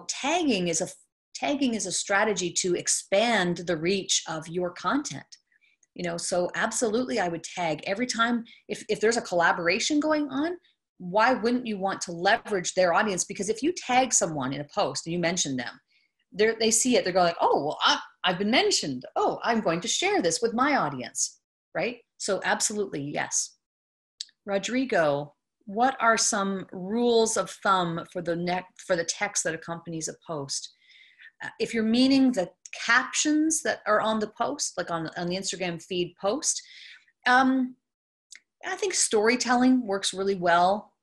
Tagging is a strategy to expand the reach of your content. So absolutely I would tag every time. If there's a collaboration going on, why wouldn't you want to leverage their audience? Because if you tag someone in a post and you mention them, they see it, they're going like, oh, well, I've been mentioned. Oh, I'm going to share this with my audience, right? So absolutely, yes. Rodrigo, what are some rules of thumb for the text that accompanies a post? If you're meaning the captions that are on the post, like on the Instagram feed post, I think storytelling works really well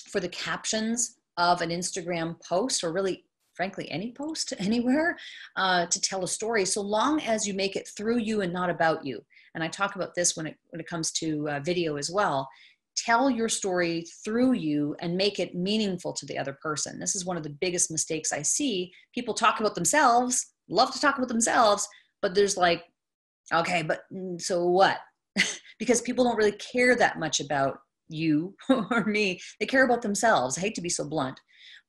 for the captions of an Instagram post, or really, frankly, any post anywhere, to tell a story, so long as you make it through you and not about you. And I talk about this when it comes to video as well. Tell your story through you and make it meaningful to the other person. This is one of the biggest mistakes I see. People talk about themselves, love to talk about themselves, but there's like, okay, but so what? Because people don't really care that much about you or me. They care about themselves. I hate to be so blunt,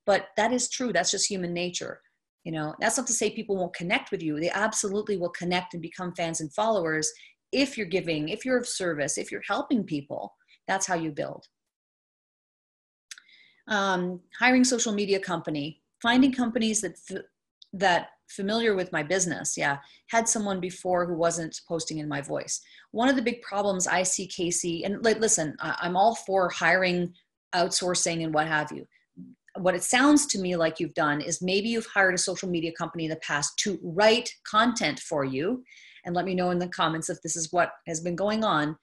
but that is true. That's just human nature. That's not to say people won't connect with you. They absolutely will connect and become fans and followers if you're giving, if you're of service, if you're helping people. That's how you build. Hiring social media company, finding companies that familiar with my business. Yeah, had someone before who wasn't posting in my voice. One of the big problems I see, Casey, and listen, I'm all for hiring, outsourcing, and what have you. What it sounds to me like you've done is maybe you've hired a social media company in the past to write content for you, and let me know in the comments if this is what has been going on.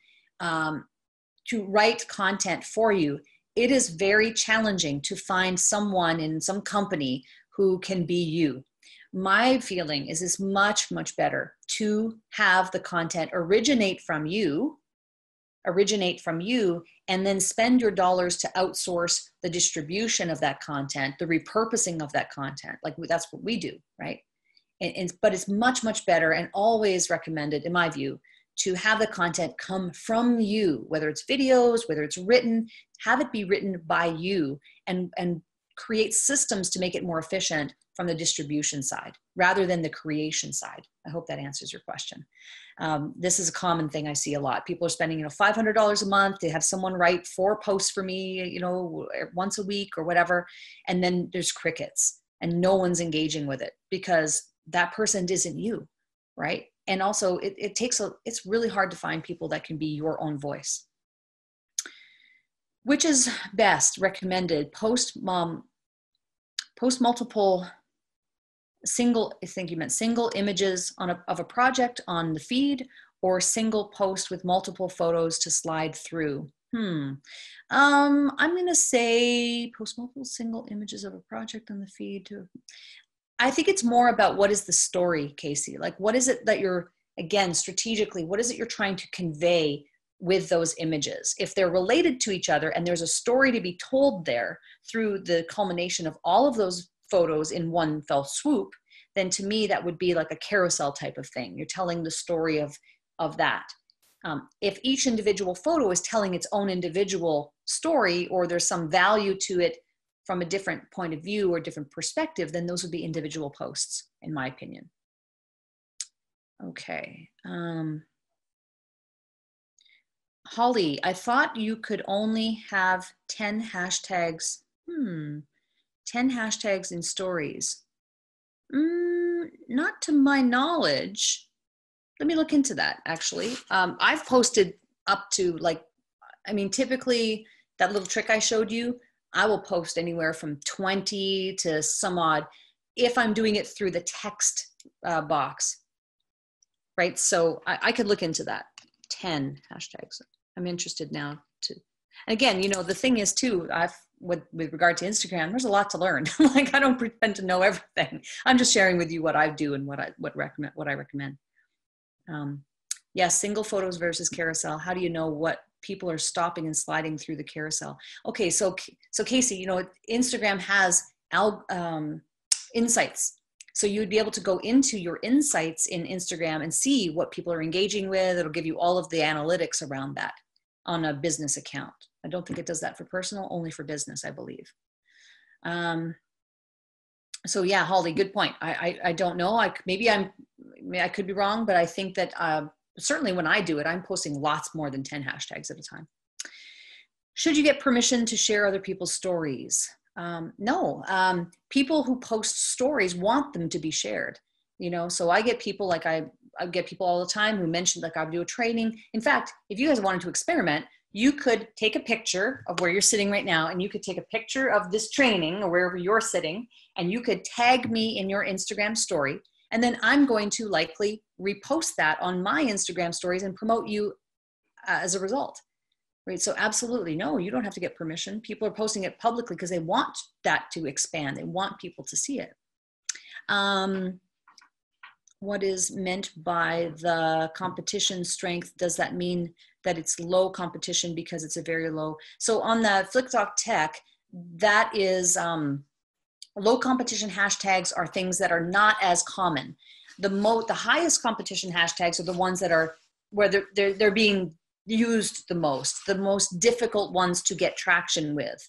To write content for you, it is very challenging to find someone in some company who can be you. My feeling is it's much, much better to have the content originate from you, and then spend your dollars to outsource the distribution of that content, the repurposing of that content. Like that's what we do, right? But it's much, much better, and always recommended, in my view, to have the content come from you, whether it's videos, whether it's written, have it be written by you, and create systems to make it more efficient from the distribution side rather than the creation side. I hope that answers your question. This is a common thing I see a lot. People are spending, $500 a month to have someone write 4 posts for me, once a week or whatever. And then there's crickets and no one's engaging with it because that person isn't you, right? And also it's really hard to find people that can be your own voice. Which is best recommended? Post multiple single, I think you meant single images of a project on the feed, or single post with multiple photos to slide through. I'm going to say post multiple single images of a project on the feed. I think it's more about what is the story, Casey? Like, what is it that you're, again, strategically, what is it you're trying to convey with those images? If they're related to each other and there's a story to be told there through the culmination of all of those photos in one fell swoop, then to me, that would be like a carousel type of thing. You're telling the story of that. If each individual photo is telling its own individual story, or there's some value to it from a different point of view or different perspective, then those would be individual posts, in my opinion. Okay. Holly, I thought you could only have 10 hashtags. 10 hashtags in stories. Not to my knowledge. Let me look into that, actually. I've posted up to, like, I mean, typically that little trick I showed you, I will post anywhere from 20 to some odd if I'm doing it through the text box, right? So I could look into that. 10 hashtags. I'm interested now to, and again, you know, the thing is too, with regard to Instagram, there's a lot to learn. Like, I don't pretend to know everything. I'm just sharing with you what I do and what I recommend. Yes, single photos versus carousel. How do you know what people are stopping and sliding through the carousel? Okay, so Casey, you know, Instagram has insights. So you'd be able to go into your insights in Instagram and see what people are engaging with. It'll give you all of the analytics around that on a business account. I don't think it does that for personal, only for business, I believe. So yeah, Holly, good point. I don't know. I could be wrong, but I think that certainly when I do it, I'm posting lots more than 10 hashtags at a time. Should you get permission to share other people's stories? No. People who post stories want them to be shared. You know, so I get people, like I get people all the time who mention, like, I do a training. In fact, if you guys wanted to experiment, you could take a picture of where you're sitting right now, and you could take a picture of this training or wherever you're sitting, and you could tag me in your Instagram story. And then I'm going to likely repost that on my Instagram stories and promote you as a result. Right? So absolutely, no, you don't have to get permission. People are posting it publicly because they want that to expand. They want people to see it. What is meant by the competition strength? Does that mean that it's low competition because it's a very low? So on the Flick.tech, that is low competition hashtags are things that are not as common. The highest competition hashtags are the ones that are where they're being used the most difficult ones to get traction with.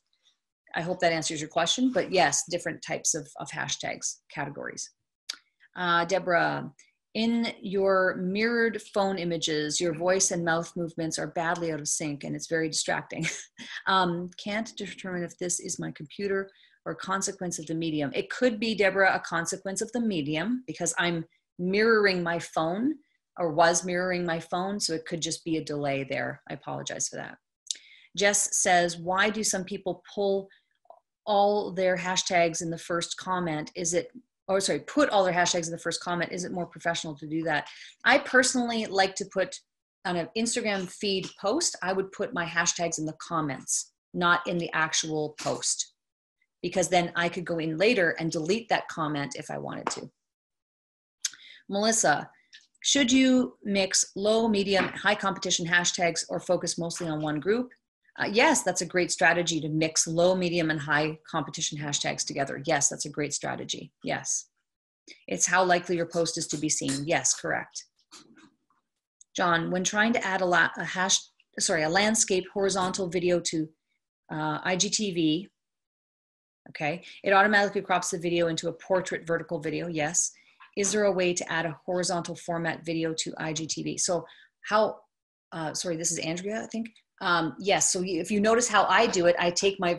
I hope that answers your question, but yes, different types of hashtags, categories. Deborah, in your mirrored phone images, your voice and mouth movements are badly out of sync and it's very distracting. Can't determine if this is my computer or a consequence of the medium. It could be, Deborah, a consequence of the medium because I'm mirroring my phone or was mirroring my phone. So it could just be a delay there. I apologize for that. Jess says, why do some people pull all their hashtags in the first comment? Put all their hashtags in the first comment. Is it more professional to do that? I personally like to put on an Instagram feed post, I would put my hashtags in the comments, not in the actual post, because then I could go in later and delete that comment if I wanted to. Melissa, should you mix low, medium, high competition hashtags or focus mostly on one group? Yes, that's a great strategy to mix low, medium, and high competition hashtags together. Yes, that's a great strategy. Yes. It's how likely your post is to be seen. Yes, correct. John, when trying to add a landscape horizontal video to IGTV, okay, it automatically crops the video into a portrait vertical video. Yes. Is there a way to add a horizontal format video to IGTV? So this is Andrea, I think. Yes, so if you notice how I do it, I take my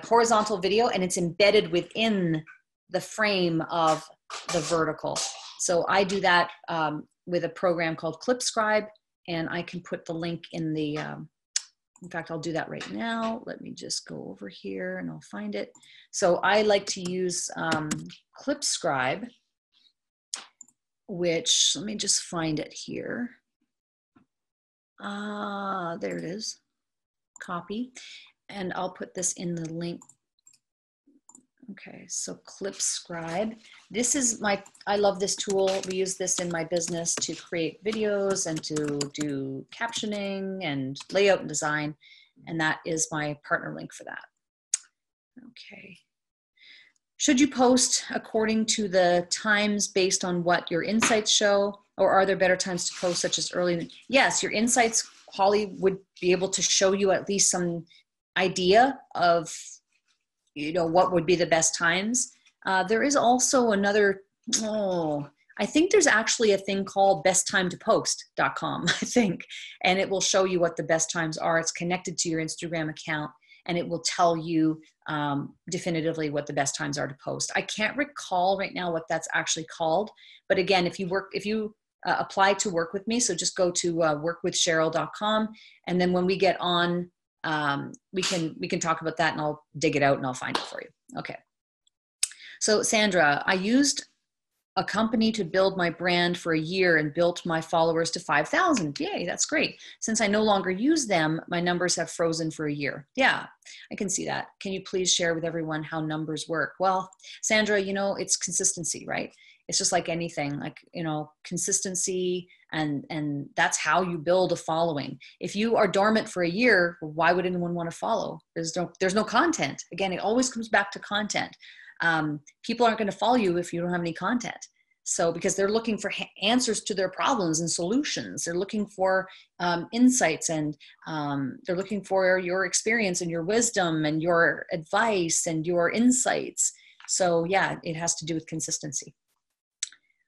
horizontal video and it's embedded within the frame of the vertical. So I do that with a program called Clipscribe, and I can put the link in the, in fact, I'll do that right now. Let me just go over here and I'll find it. So I like to use Clipscribe, which, let me just find it here. There it is, copy, and I'll put this in the link. Okay, so Clipscribe. This is I love this tool. We use this in my business to create videos and to do captioning and layout and design, and that is my partner link for that. Okay. Should you post according to the times based on what your insights show? Or are there better times to post, such as early? Yes, your insights, Holly, would be able to show you at least some idea of, what would be the best times. There is also another, I think there's actually a thing called besttimetopost.com, I think, and it will show you what the best times are. It's connected to your Instagram account, and it will tell you definitively what the best times are to post. I can't recall right now what that's actually called, but again, if you apply to work with me, so just go to workwithsheryl.com, and then when we get on, we can talk about that, and I'll dig it out and I'll find it for you. Okay. So Sandra, I used a company to build my brand for a year and built my followers to 5,000. Yay, that's great. Since I no longer use them, my numbers have frozen for a year. Yeah, I can see that. Can you please share with everyone how numbers work? Well, Sandra, it's consistency, right? It's just like anything, consistency, and that's how you build a following. If you are dormant for a year, why would anyone want to follow? There's no content. Again, it always comes back to content. People aren't going to follow you if you don't have any content. So because they're looking for answers to their problems and solutions, they're looking for insights, and they're looking for your experience and your wisdom and your advice and your insights. So yeah, it has to do with consistency.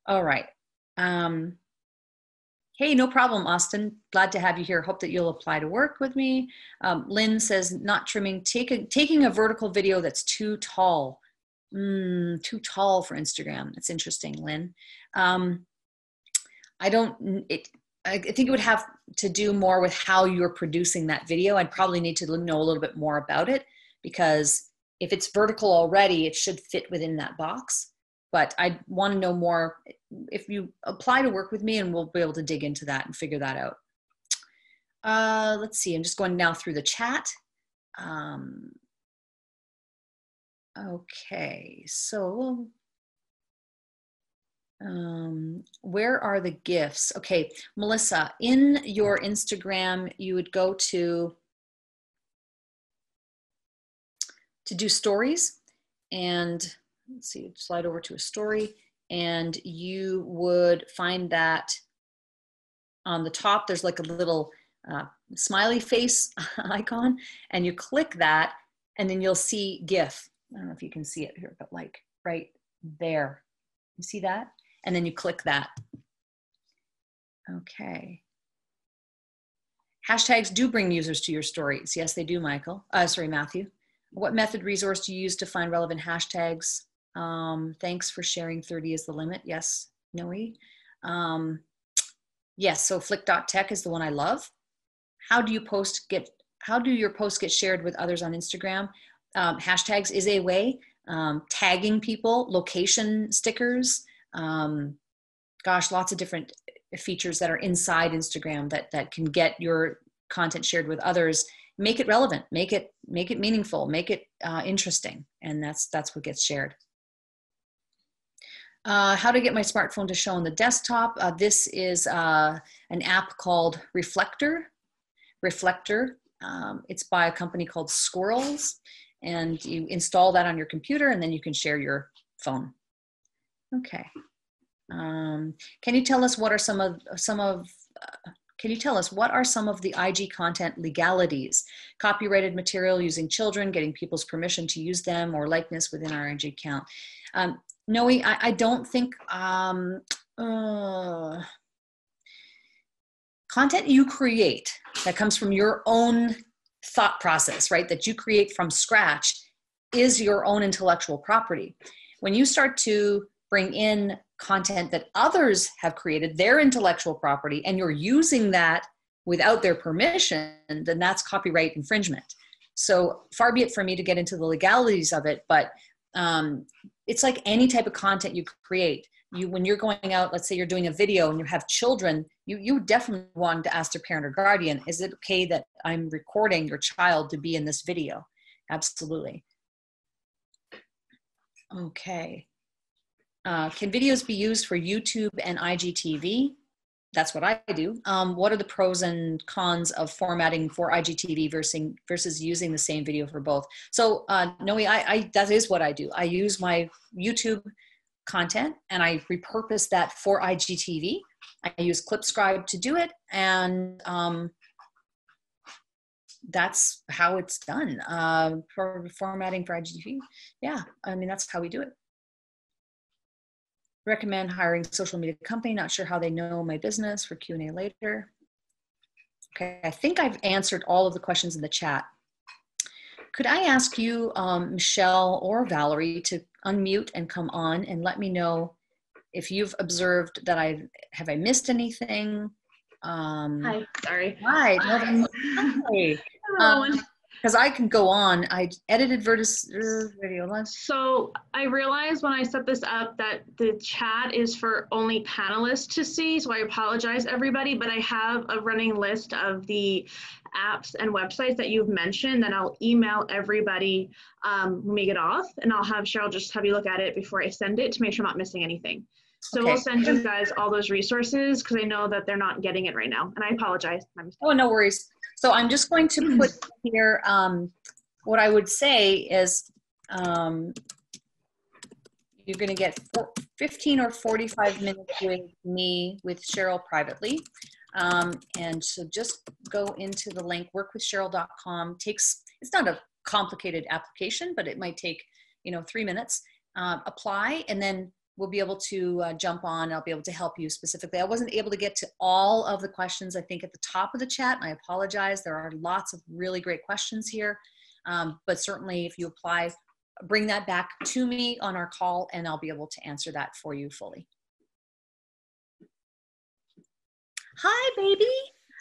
All right. Hey, no problem, Austin. Glad to have you here. Hope that you'll apply to work with me. Lynn says, not trimming, taking a vertical video that's too tall. Too tall for Instagram. That's interesting, Lynn. I think it would have to do more with how you're producing that video. I'd probably need to know a little bit more about it, because if it's vertical already, it should fit within that box. But I want to know more if you apply to work with me, and we'll be able to dig into that and figure that out. Let's see. I'm just going now through the chat. Okay, so where are the GIFs? Okay, Melissa, in your Instagram, you would go to do stories, and let's see, slide over to a story, and you would find that on the top, there's like a little smiley face icon, and you click that, and then you'll see GIF. I don't know if you can see it here, but like right there, you see that? And then you click that. Okay. Hashtags do bring users to your stories. Yes, they do, Matthew. What method resource do you use to find relevant hashtags? Thanks for sharing. 30 is the limit. Yes, Noe. Yes, so Flick.tech is the one I love. How do your posts get shared with others on Instagram? Hashtags is a way. Tagging people, location stickers, lots of different features that are inside Instagram that can get your content shared with others. Make it relevant, make it meaningful, make it interesting, and that's what gets shared. How to get my smartphone to show on the desktop. This is an app called Reflector. It's by a company called Squirrels, and you install that on your computer, and then you can share your phone. Okay. Can you tell us what are some of the IG content legalities? Copyrighted material, using children, getting people's permission to use them, or likeness within our IG account. Noe, I don't think content you create that comes from your own thought process, right, that you create from scratch, is your own intellectual property. When you start to bring in content that others have created, their intellectual property, and you're using that without their permission, then that's copyright infringement. So far be it for me to get into the legalities of it, but it's like any type of content you create. When you're going out, let's say you're doing a video and you have children, you definitely want to ask their parent or guardian, is it okay that I'm recording your child to be in this video? Absolutely. Okay. Can videos be used for YouTube and IGTV? That's what I do. What are the pros and cons of formatting for IGTV versus using the same video for both? So Noe, that is what I do. I use my YouTube content and I repurpose that for IGTV. I use ClipScribe to do it, and that's how it's done. For formatting for IGTV, yeah, I mean, that's how we do it. Recommend hiring social media company. Not sure how they know my business. For Q&A later. Okay, I think I've answered all of the questions in the chat. Could I ask you, Michelle or Valerie, to unmute and come on and let me know if you've observed that I missed anything? Hi, sorry. Hi. Hello. Because I can go on. I edited video. So I realized when I set this up that the chat is for only panelists to see, so I apologize everybody, but I have a running list of the apps and websites that you've mentioned that I'll email everybody when we get off, and I'll have Sheryl just have you look at it before I send it to make sure I'm not missing anything. So okay. We'll send you guys all those resources because I know that they're not getting it right now, and I apologize. Oh, no worries. So I'm just going to put here, what I would say is you're going to get 15 or 45 minutes with me, with Sheryl privately. And so just go into the link, workwithsheryl.com. It's not a complicated application, but it might take, 3 minutes. Apply, and then we'll be able to jump on. I'll be able to help you specifically. I wasn't able to get to all of the questions, I think, at the top of the chat, and I apologize. There are lots of really great questions here. But certainly if you apply, bring that back to me on our call, and I'll be able to answer that for you fully. Hi, baby.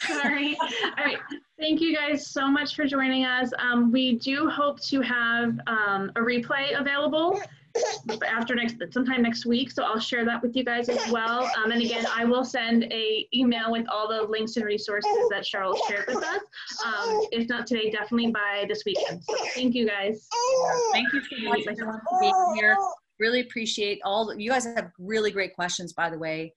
Sorry. All right. Thank you guys so much for joining us. We do hope to have a replay available after sometime next week. So I'll share that with you guys as well. And again, I will send a email with all the links and resources that Sheryl shared with us. If not today, definitely by this weekend. So thank you guys. Thank you so much everyone for being here. Really appreciate you guys have really great questions, by the way.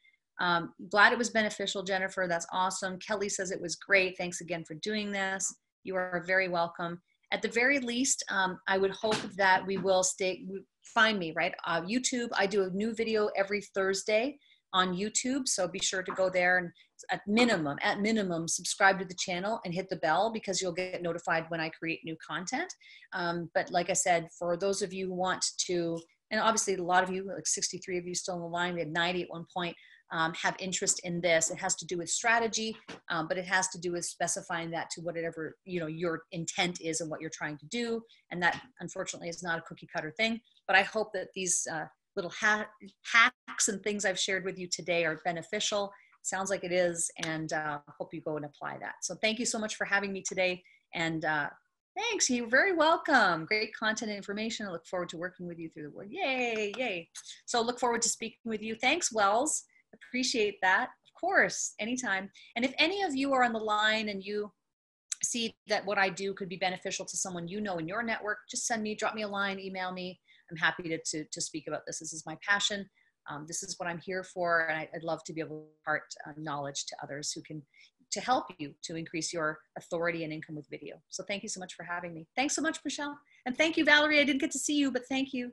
Glad it was beneficial, Jennifer. That's awesome. Kelly says it was great. Thanks again for doing this. You are very welcome. At the very least, I would hope that we will find me, right? YouTube, I do a new video every Thursday on YouTube. So be sure to go there and at minimum, subscribe to the channel and hit the bell because you'll get notified when I create new content. But like I said, for those of you who want to, and obviously a lot of you, like 63 of you still on the line, we had 90 at one point, have interest in this. It has to do with strategy, but it has to do with specifying that to whatever your intent is and what you're trying to do. And that, unfortunately, is not a cookie cutter thing. But I hope that these little hacks and things I've shared with you today are beneficial. Sounds like it is, and hope you go and apply that. So thank you so much for having me today, and thanks. You're very welcome. Great content and information. I look forward to working with you through the word. Yay, yay. So look forward to speaking with you. Thanks, Wells. Appreciate that. Of course, anytime. And if any of you are on the line and you see that what I do could be beneficial to someone in your network, just drop me a line, email me. I'm happy to speak about this. This is my passion. This is what I'm here for. And I'd love to be able to impart knowledge to others to help you to increase your authority and income with video. So thank you so much for having me. Thanks so much, Michelle. And thank you, Valerie. I didn't get to see you, but thank you.